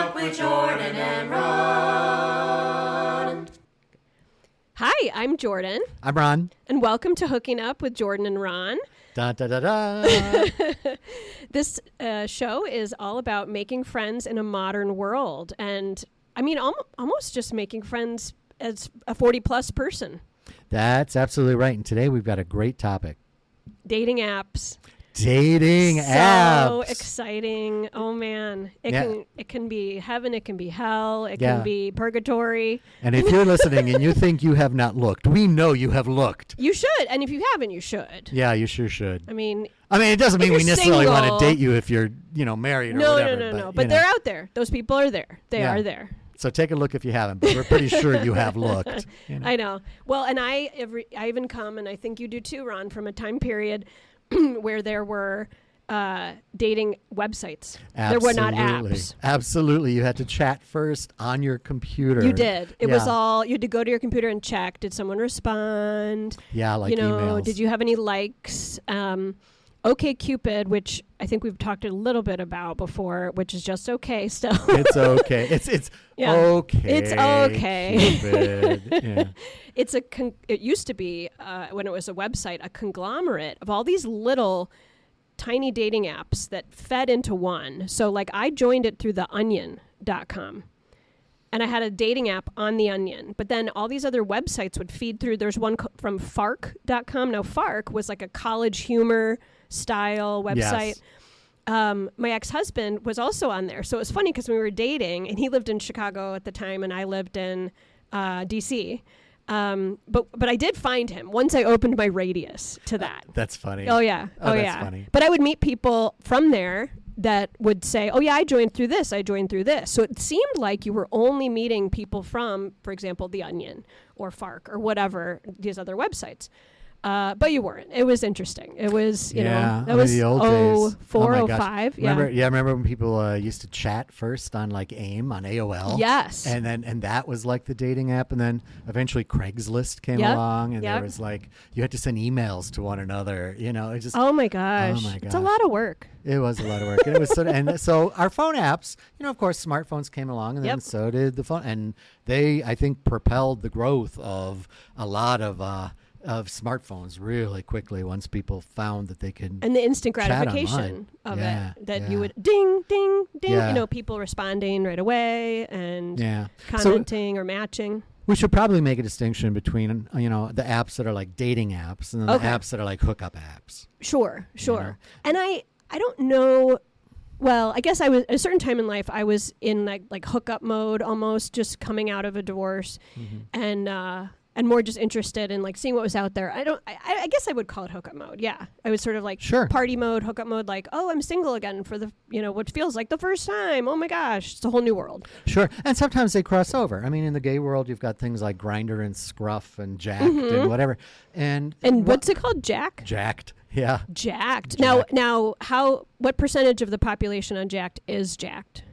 Up with Jordan and Ron. Hi, I'm Jordan. I'm Ron. And welcome to Hooking Up with Jordan and Ron. Da da da da. This show is all about making friends in a modern world. And I mean, almost just making friends as a 40-plus person. That's absolutely right. And today we've got a great topic. Dating apps. Dating apps. So exciting. Oh, man. It can be heaven. It can be hell. It can be purgatory. And if you're listening and you think you have not looked, we know you have looked. You should. And if you haven't, you should. Yeah, you sure should. I mean, it doesn't mean we necessarily want single, to date you if you're, married or whatever. No. But they're out there. Those people are there. They are there. So take a look if you haven't, but we're pretty sure you have looked. I know. Well, and I even come, and I think you do too, Ron, from a time period where there were dating websites. Absolutely. There were not apps. Absolutely. You had to chat first on your computer. You did. It was all, you had to go to your computer and check. Did someone respond? Yeah, like emails. Did you have any likes? OkCupid, which I think we've talked a little bit about before, which is just okay still. It's okay. It's okay. It's okay. Cupid. Yeah. It used to be, when it was a website, a conglomerate of all these little tiny dating apps that fed into one. So like I joined it through the onion.com. And I had a dating app on the Onion. But then all these other websites would feed through. There's one from Fark.com. Now, Fark was like a college humor style website. Yes. My ex-husband was also on there. So it was funny because we were dating, and he lived in Chicago at the time, and I lived in D.C. But I did find him once I opened my radius to that. That's funny. Oh, yeah. That's funny. But I would meet people from there that would say, oh, yeah, I joined through this. So it seemed like you were only meeting people from, for example, The Onion or Fark or whatever, these other websites. But you weren't. It was interesting. It was, that was the old days. 04, 05. Yeah. Remember when people used to chat first on like AIM, on AOL? Yes. And that was like the dating app. And then eventually Craigslist came along, and there was like, you had to send emails to one another. It just. Oh my gosh. It's a lot of work. It was a lot of work. And it was so our phone apps, of course, smartphones came along, and then so did the phone. And they, I think, propelled the growth of a lot of smartphones really quickly once people found that they could. And the instant gratification of it, that you would ding, ding, ding, people responding right away and commenting or matching. We should probably make a distinction between, the apps that are like dating apps and then the apps that are like hookup apps. Sure. And I don't know. Well, I guess I was at a certain time in life. I was in like hookup mode, almost just coming out of a divorce, and more just interested in like seeing what was out there. I guess I would call it hookup mode. Yeah, I was sort of like party mode, hookup mode. Like, oh, I'm single again for the what feels like the first time. Oh my gosh, it's a whole new world. Sure, and sometimes they cross over. I mean, in the gay world, you've got things like Grindr and Scruff and Jacked and whatever. And what's it called? Jacked. Yeah. Jacked. Now, what percentage of the population on Jacked is jacked?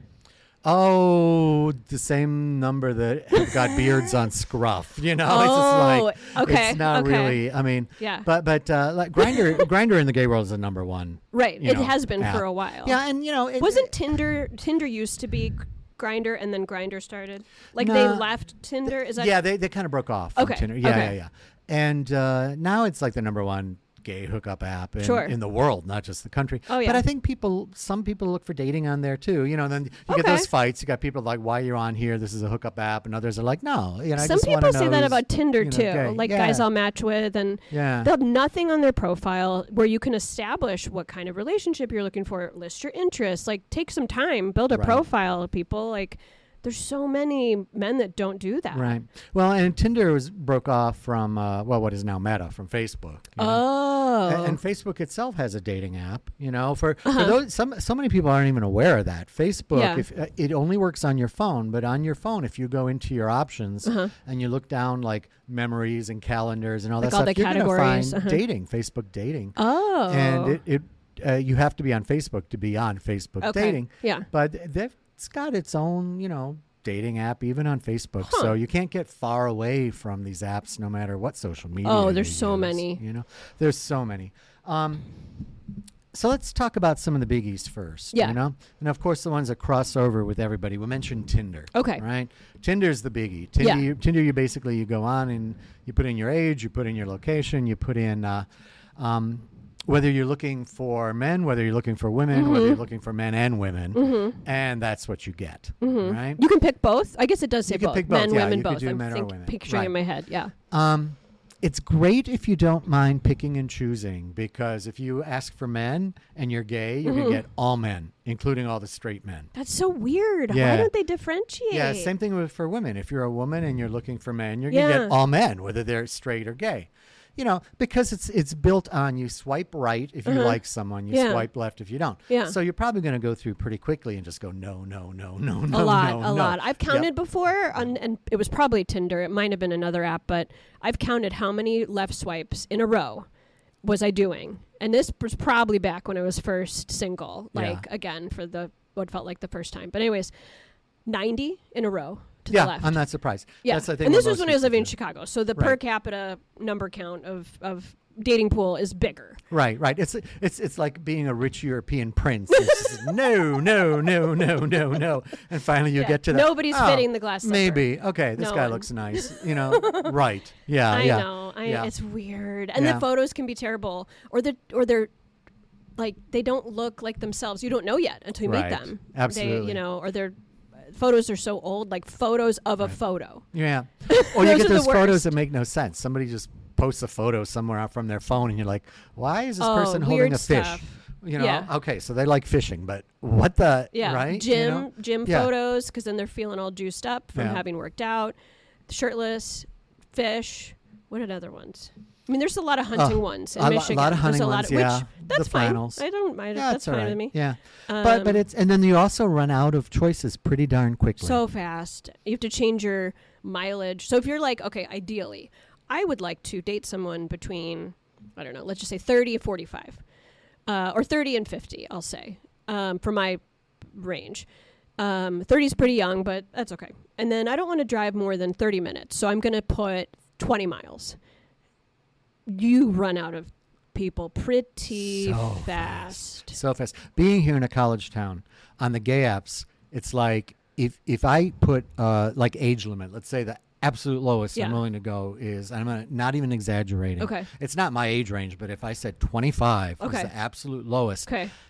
Oh, the same number that have got beards on Scruff. It's just like it's not really. I mean, But like Grindr in the gay world is the number one. Right. It has been for a while. Yeah, and wasn't Tinder used to be Grindr, and then Grindr started? Like they left Tinder. Is that? Yeah, they kind of broke off from Tinder. Yeah. And now it's like the number one gay hookup app in the world, not just the country. Oh, yeah. But I think some people look for dating on there too. And then you get those fights. You got people like, why you're on here? This is a hookup app. And others are like, no. Some people say that about Tinder too. Gay. Like guys I'll match with, and they'll have nothing on their profile where you can establish what kind of relationship you're looking for. List your interests. Like take some time, build a profile of people. Like there's so many men that don't do that. Right. Well, and Tinder broke off from, what is now Meta, from Facebook. And Facebook itself has a dating app, for those, so many people aren't even aware of that. Facebook, if it only works on your phone, but on your phone, if you go into your options and you look down like memories and calendars and all that stuff, you're going to find dating, Facebook dating. Oh. And you have to be on Facebook to be on Facebook dating. Yeah. But it's got its own, dating app, even on Facebook. So you can't get far away from these apps, no matter what social media. Oh, there's so many. There's so many. So let's talk about some of the biggies first. Yeah. You know? And of course, the ones that cross over with everybody. We mentioned Tinder. Okay. Right? Tinder's the biggie. Tinder, you basically, you go on and you put in your age, you put in your location, you put in whether you're looking for men, whether you're looking for women, whether you're looking for men and women, and that's what you get. Right? You can pick both. I guess it does say You can both. pick both, Men, yeah, women, you could both. do I'm men or women. picturing Right. in my head. Yeah. It's great if you don't mind picking and choosing, because if you ask for men and you're gay, you can get all men, including all the straight men. That's so weird. Yeah. Why don't they differentiate? Yeah, same thing for women. If you're a woman and you're looking for men, you're going to get all men, whether they're straight or gay. You know, because it's built on you swipe right if you like someone, you swipe left if you don't. Yeah. So you're probably going to go through pretty quickly and just go, no, no, no, no, A no, lot, no, a no. lot. I've counted before, and it was probably Tinder. It might have been another app, but I've counted how many left swipes in a row was I doing. And this was probably back when I was first single, again, for what felt like the first time. But anyways, 90 in a row. To the left. I'm not surprised. Yeah, That's, I think, and this what was when most I was living in people Chicago, so the per capita number count of dating pool is bigger. Right. It's like being a rich European prince. It's just, no, no, no, no, no, no, and finally you get to that. Nobody's fitting the glass slipper. Maybe. Okay, this guy looks nice. You know, right? Yeah, I know. It's weird, and the photos can be terrible, or they're like they don't look like themselves. You don't know yet until you meet them. Absolutely. Or their photos are so old, like photos of a photo. Yeah. Or you get those photos worst. that make no sense. Somebody just posts a photo somewhere out from their phone, and you're like, why is this person holding weird a fish? stuff. You know, okay, so they like fishing, but what the, right? Gym photos, because then they're feeling all juiced up from having worked out. Shirtless, fish. What are other ones? I mean, there's a lot of hunting ones in Michigan. A lot of hunting ones, which, that's the fine. flannels. I don't mind it. Yeah, That's fine with me. Yeah, but it's, and then you also run out of choices pretty darn quickly. So fast. You have to change your mileage. So if you're like, okay, ideally, I would like to date someone between, I don't know, let's just say 30 and 45, or 30 and 50, I'll say, for my range. 30 is pretty young, but that's okay. And then I don't want to drive more than 30 minutes, so I'm going to put 20 miles. You run out of people pretty fast. So fast. Being here in a college town, on the gay apps, it's like if I put like age limit, let's say the absolute lowest I'm willing to go is, I'm not even exaggerating. Okay. It's not my age range, but if I said 25 was the absolute lowest,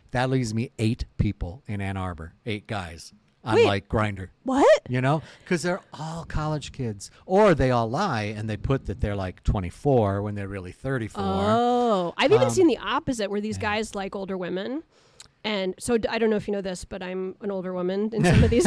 that leaves me 8 people in Ann Arbor, 8 guys. On like Grindr. What? You know, because they're all college kids, or they all lie and they put that they're like 24 when they're really 34. Oh, I've even seen the opposite, where these guys like older women. And so I don't know if you know this, but I'm an older woman in some of these.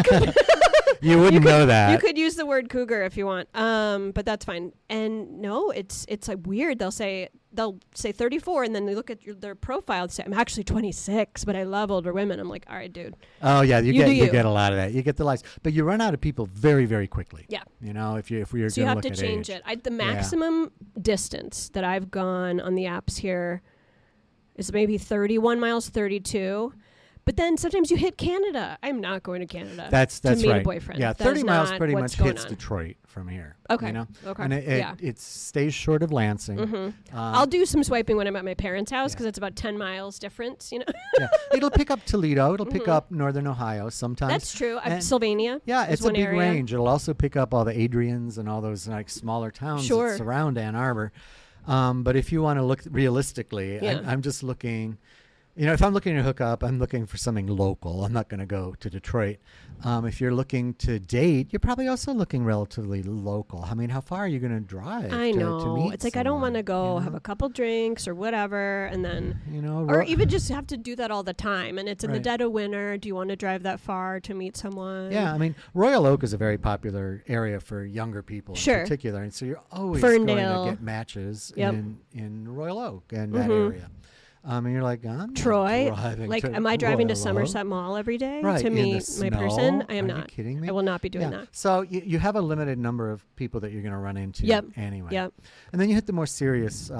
You wouldn't know that. You could use the word cougar if you want, but that's fine. And no, it's like weird. They'll say 34, and then they look at their profile and say, I'm actually 26, but I love older women. I'm like, all right, dude. Oh yeah, you get a lot of that. You get the lies, but you run out of people very, very quickly. Yeah. You know, if we're so you have to change it. The maximum distance that I've gone on the apps here is maybe 31 miles, 32. But then sometimes you hit Canada. I'm not going to Canada. That's to meet right. a boyfriend. Yeah, That 30 is miles not pretty what's much going hits on. Detroit from here. Okay. You know? Okay. And it stays short of Lansing. I'll do some swiping when I'm at my parents' house because it's about 10 miles difference. You know. Yeah, it'll pick up Toledo. It'll pick up Northern Ohio sometimes. That's true. Sylvania. Yeah, it's a big area. range. It'll also pick up all the Adrians and all those like smaller towns that surround Ann Arbor. But if you want to look realistically, I'm just looking. You know, if I'm looking to hook up, I'm looking for something local. I'm not going to go to Detroit. If you're looking to date, you're probably also looking relatively local. I mean, how far are you going to drive? I know. To meet it's like someone, I don't want to go have a couple drinks or whatever, and then or even just have to do that all the time. And it's in the dead of winter. Do you want to drive that far to meet someone? Yeah, I mean, Royal Oak is a very popular area for younger people in particular, and so you're always going to get matches in Royal Oak and that area. And you're like, I'm Troy, not driving like, to am I driving to Royal Somerset Oak? Mall every day Right, to in meet the my snow? person? I am Are not. you kidding me? I will not be doing that. So you have a limited number of people that you're going to run into anyway. Yep. And then you hit the more serious,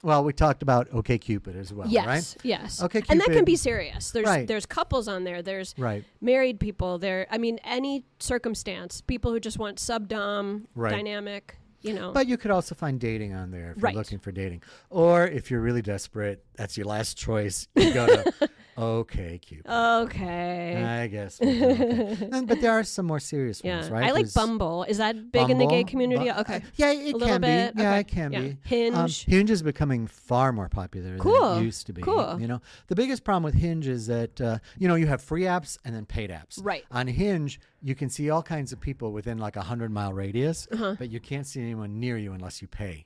well, we talked about OkCupid as well, right? Yes. OkCupid. And that can be serious. There's couples on there. There's married people. I mean, any circumstance. People who just want sub-dom dynamic. But you could also find dating on there if you're Right. looking for dating. Or if you're really desperate, that's your last choice. You go to Okay Cupid. Okay. I guess. Okay. But there are some more serious ones, right? I like There's Bumble. Is that big in the gay Bumble, community? Okay. yeah, it A can little be. bit. Yeah, Okay. it can be. Hinge. Hinge is becoming far more popular Cool. than it used to be. Cool. The biggest problem with Hinge is that you have free apps and then paid apps. Right. On Hinge, you can see all kinds of people within like 100-mile radius, but you can't see anyone near you unless you pay.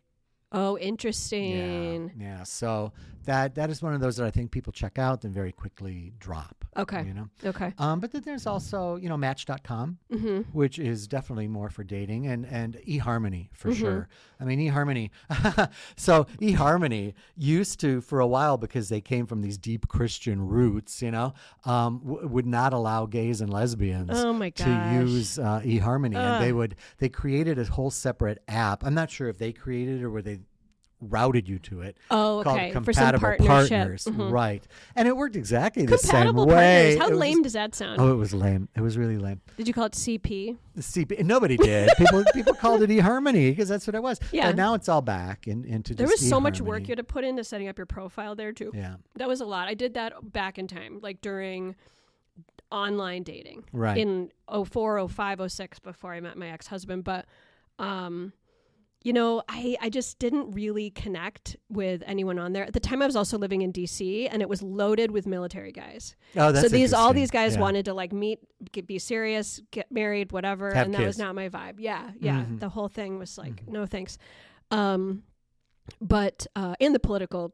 Oh, interesting. Yeah. So that is one of those that I think people check out and very quickly drop. Okay. Okay. But then there's also, Match.com, which is definitely more for dating, and eHarmony for sure. I mean, eHarmony. So eHarmony used to, for a while, because they came from these deep Christian roots, would not allow gays and lesbians to use eHarmony, and they created a whole separate app. I'm not sure if they created it or were they routed you to it. Oh, called okay. Compatible For some partnership. Partners. Right. And it worked exactly the same Compatible way. partners. How lame does that sound? Oh, it was lame. It was really lame. Did you call it CP? The CP, nobody did. People called it eHarmony because that's what it was. Yeah. But now it's all back into There just was so much eHarmony. work you had to put into setting up your profile there too. Yeah. That was a lot. I did that back in time, like during online dating. Right. In 04, 05, 06 before I met my ex-husband. But I just didn't really connect with anyone on there. At the time, I was also living in D.C., and it was loaded with military guys. Oh, that's so all interesting. these guys Yeah. wanted to like meet, be serious, get married, whatever, Have and that kids. was not my vibe. Yeah. Mhm. The whole thing was like, no thanks. But in the political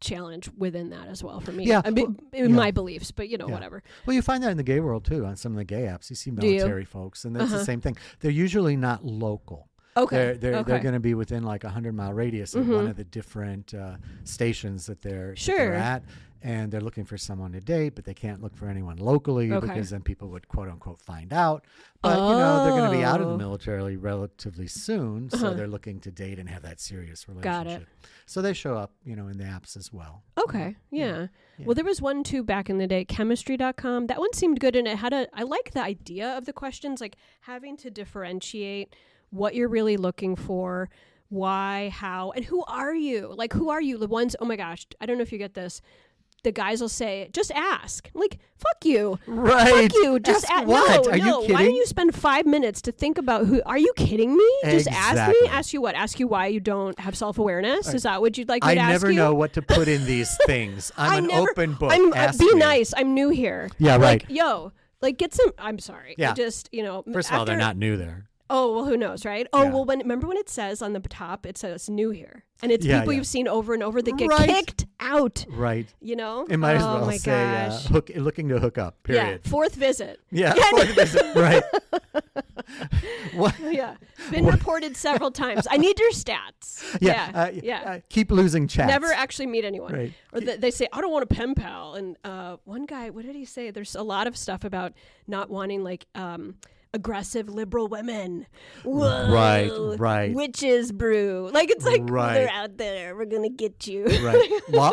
challenge within that as well for me. Yeah, I mean, in my beliefs, but whatever. Well, you find that in the gay world too. On some of the gay apps, you see military folks, and that's the same thing. They're usually not local. Okay. They're going to be within like 100-mile radius of one of the different stations that they're at, and they're looking for someone to date, but they can't look for anyone locally because then people would quote unquote find out. But they're going to be out of the military relatively soon, so they're looking to date and have that serious relationship. Got it. So they show up, in the apps as well. Okay. Yeah. Well, there was one too back in the day, chemistry.com. That one seemed good, and I like the idea of the questions, like having to differentiate what you're really looking for, why, how, and who are you? Like, who are you? The ones, oh my gosh, I don't know if you get this. The guys will say, just ask. I'm like, fuck you. Right. Fuck you. Just ask what? Are you kidding? Why don't you spend 5 minutes to think about who? Are you kidding me? Just ask me. Exactly. Ask you what? Ask you why you don't have self-awareness? Is that what you'd like me to I ask you? never know what to put in these things. I'm open book. Ask be me. nice. I'm new here. Yeah, right. Like, get some. I'm sorry. Yeah. Just, First of all, they're not new there. Oh, well, who knows, right? Oh, Yeah. well, remember when it says on the top, it says new here. And it's Yeah, people yeah. you've seen over and over that get Right. kicked out, Right. It might as well my say gosh. looking to hook up, period. Yeah, fourth visit. Yeah, fourth visit, right. What? Yeah, been reported several times. I need your stats. Yeah. Keep losing chats. Never actually meet anyone. Right. Or they say, I don't want a pen pal. And one guy, what did he say? There's a lot of stuff about not wanting like aggressive liberal women. Whoa, Right. Witches brew. Like, it's like, Right. they're out there. We're going to get you. Right.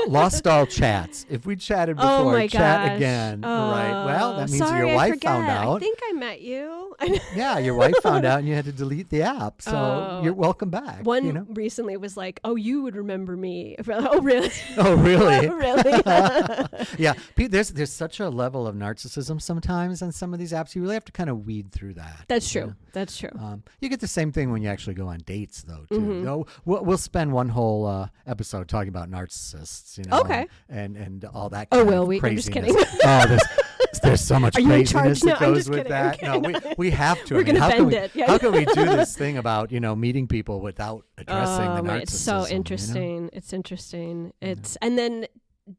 Lost all chats. If we chatted before, Oh my chat gosh. again. Right. Well, that means Sorry, your I wife found forget. out. I think I met you. Yeah, your wife found out and you had to delete the app. So you're welcome back. One recently was like, oh, you would remember me. Oh, really? Oh, really? Really? Yeah. There's such a level of narcissism sometimes on some of these apps. You really have to kind of weed through that. That's true. That's true. You get the same thing when you actually go on dates, though, too. Mm-hmm. We'll spend one whole episode talking about narcissists, Okay. and all that Oh, kind will of we? I'm craziness. just kidding. Oh, there's so much Are you in craziness charge? that No, I'm goes just with kidding. that. I'm No, kidding. we have to. We're gonna how bend can it. we, Yeah. How can we do this thing about, meeting people without addressing the narcissism? It's so interesting. It's interesting. And then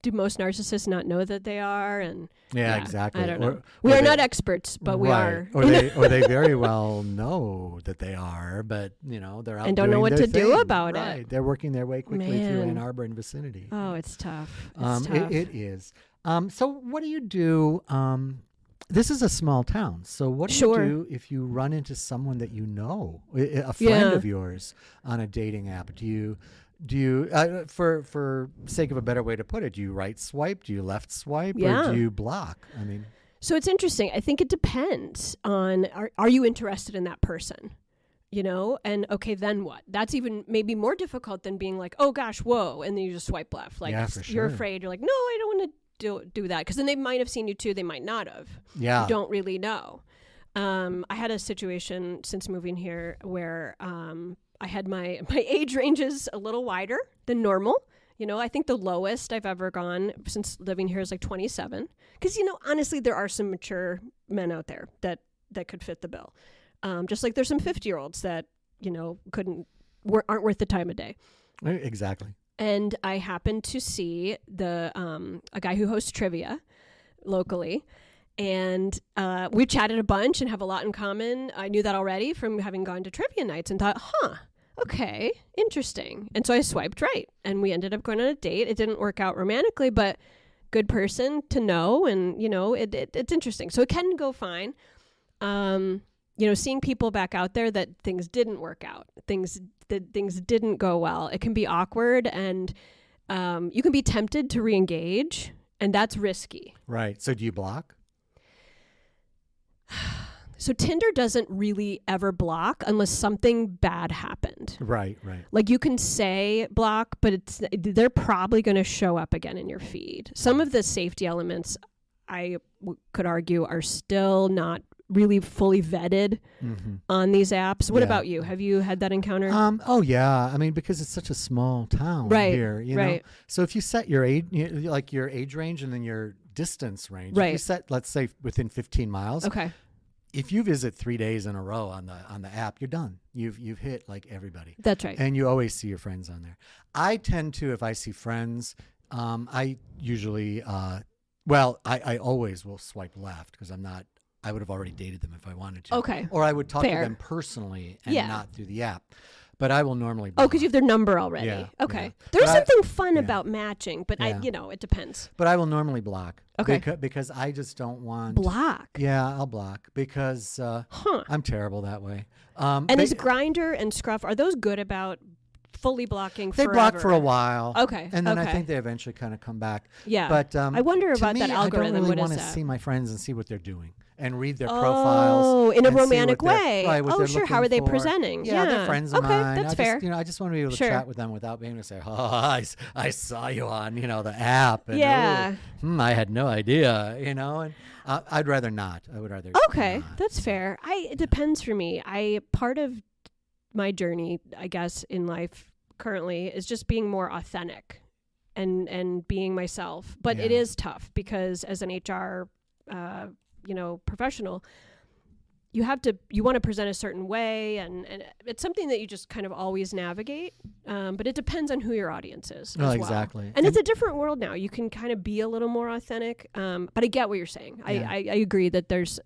do most narcissists not know that they are? And Yeah, exactly. I don't know. Or We are they- not experts, but we are. Or they very well know that they are, but they're out And don't know doing what their to do thing. about it. Right. They're working their way quickly through Man. Ann Arbor and vicinity. Oh, it's tough. It's tough. It is. So what do you do? This is a small town. So what do you do if you run into someone that you know, a friend of yours, on a dating app? Do you for sake of a better way to put it, do you right swipe? Do you left swipe? Yeah. Or do you block? I mean, So it's interesting. I think it depends on, are you interested in that person? and okay, then what? That's even maybe more difficult than being like, oh gosh, whoa, and then you just swipe left. Like, yeah, for sure. You're afraid. You're like, no, I don't want to do that, because then they might have seen you too. They might not have. Yeah. You don't really know. I had a situation since moving here where I had my age ranges a little wider than normal. I think the lowest I've ever gone since living here is like 27. Because, honestly, there are some mature men out there that could fit the bill. Just like there's some 50-year-olds that, aren't worth the time of day. Exactly. And I happened to see a guy who hosts trivia locally. And we chatted a bunch and have a lot in common. I knew that already from having gone to trivia nights and thought, okay, interesting. And so I swiped right. And we ended up going on a date. It didn't work out romantically, but good person to know. And, it's interesting. So it can go fine. Seeing people back out there that things didn't work out, things didn't go well, it can be awkward, and you can be tempted to re-engage, and that's risky. Right. So do you block? So Tinder doesn't really ever block unless something bad happened. Right. Like you can say block, but they're probably going to show up again in your feed. Some of the safety elements, I could argue, are still not really fully vetted on these apps. What about you? Have you had that encounter? Oh yeah. I mean, because it's such a small town here, you know. So if you set your age, like your age range and then your distance range, if you set, let's say, within 15 miles. Okay. If you visit 3 days in a row on the app, you're done. You've hit like everybody. That's right. And you always see your friends on there. I tend to, if I see friends, I usually, I always will swipe left because I would have already dated them if I wanted to. Okay. Or I would talk to them personally and not through the app. But I will normally block. Oh, because you have their number already. Yeah, okay. Yeah. There's something fun about matching, but it depends. But I will normally block. Okay. Because I just don't want... Block? Yeah, I'll block because I'm terrible that way. And is Grindr and Scruff, are those good about fully blocking forever? They block for a while. Okay. And then I think they eventually kind of come back. Yeah. But I wonder about that algorithm. I don't really want to see my friends and see what they're doing and read their profiles. Oh, in a romantic way. Right, sure. How are they presenting? Yeah, they're friends of mine. Okay, that's fair. I just want to be able to chat with them without being able to say, I saw you on, the app. And, I had no idea, and I'd rather not. I would rather Okay, not. That's fair. It depends for me. Part of my journey, I guess, in life currently is just being more authentic and being myself. But it is tough because as an HR professional, you want to present a certain way, and it's something that you just kind of always navigate. But it depends on who your audience is. Oh, as exactly. Well. And it's a different world now. You can kind of be a little more authentic. But I get what you're saying. Yeah. I agree that there's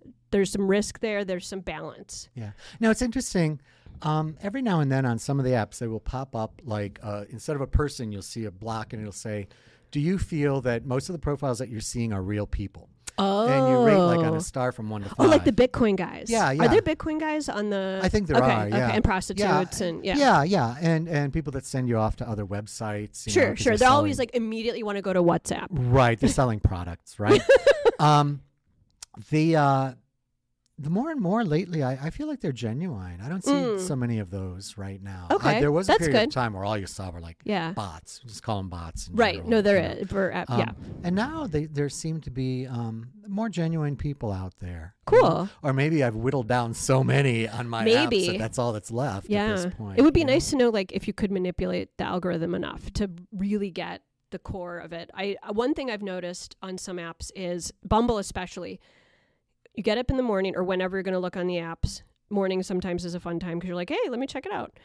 some risk there. There's some balance. Yeah. Now it's interesting. Every now and then on some of the apps, they will pop up like instead of a person, you'll see a block and it'll say, do you feel that most of the profiles that you're seeing are real people? Oh. And you rate like on a star from 1 to 5. Oh, like the Bitcoin guys. Yeah. Are there Bitcoin guys on the... I think there are, yeah. Okay, and prostitutes and... Yeah. And people that send you off to other websites. Sure. They always like immediately want to go to WhatsApp. Right. They're selling products, right? The more and more lately, I feel like they're genuine. I don't see so many of those right now. Okay, there was a period of time where all you saw were like bots. Just call them bots. Right. No, there is. And now there seem to be more genuine people out there. Cool. Or maybe I've whittled down so many on my apps that that's all that's left at this point. It would be nice to know like if you could manipulate the algorithm enough to really get the core of it. One thing I've noticed on some apps is Bumble especially. You get up in the morning or whenever you're going to look on the apps. Morning sometimes is a fun time because you're like, hey, let me check it out.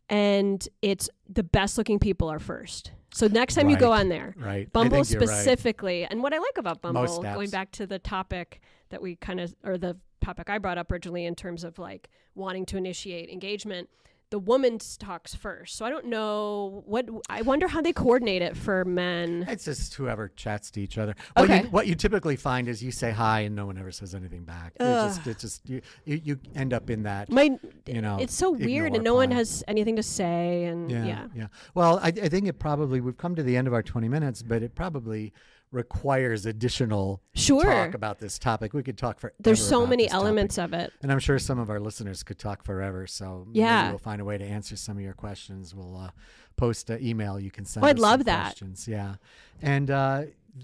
And it's the best looking people are first. So next time you go on there, Bumble specifically. Right. And what I like about Bumble, going back to the topic that we or the topic I brought up originally in terms of like wanting to initiate engagement, the woman talks first. So I don't know I wonder how they coordinate it for men. It's just whoever chats to each other. Okay. What you typically find is you say hi and no one ever says anything back. It's just you end up in that. It's so weird and no one has anything to say. And yeah. Yeah. Well, I think we've come to the end of our 20 minutes, but it probably requires additional Sure. talk about this topic. We could talk forever. There's so about many this elements topic. of it. And I'm sure some of our listeners could talk forever. So Yeah. maybe we'll find a way to answer some of your questions. We'll post an email. You can send Oh, us I'd love some that. questions. Yeah. And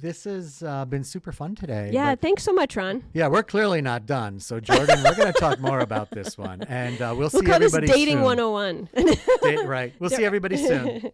this has been super fun today. Yeah, but thanks so much, Ron. yeah, we're clearly not done. So, Jordan, we're going to talk more about this one. And we'll We'll see call this everybody Dating soon. 101. Right. We'll see everybody soon.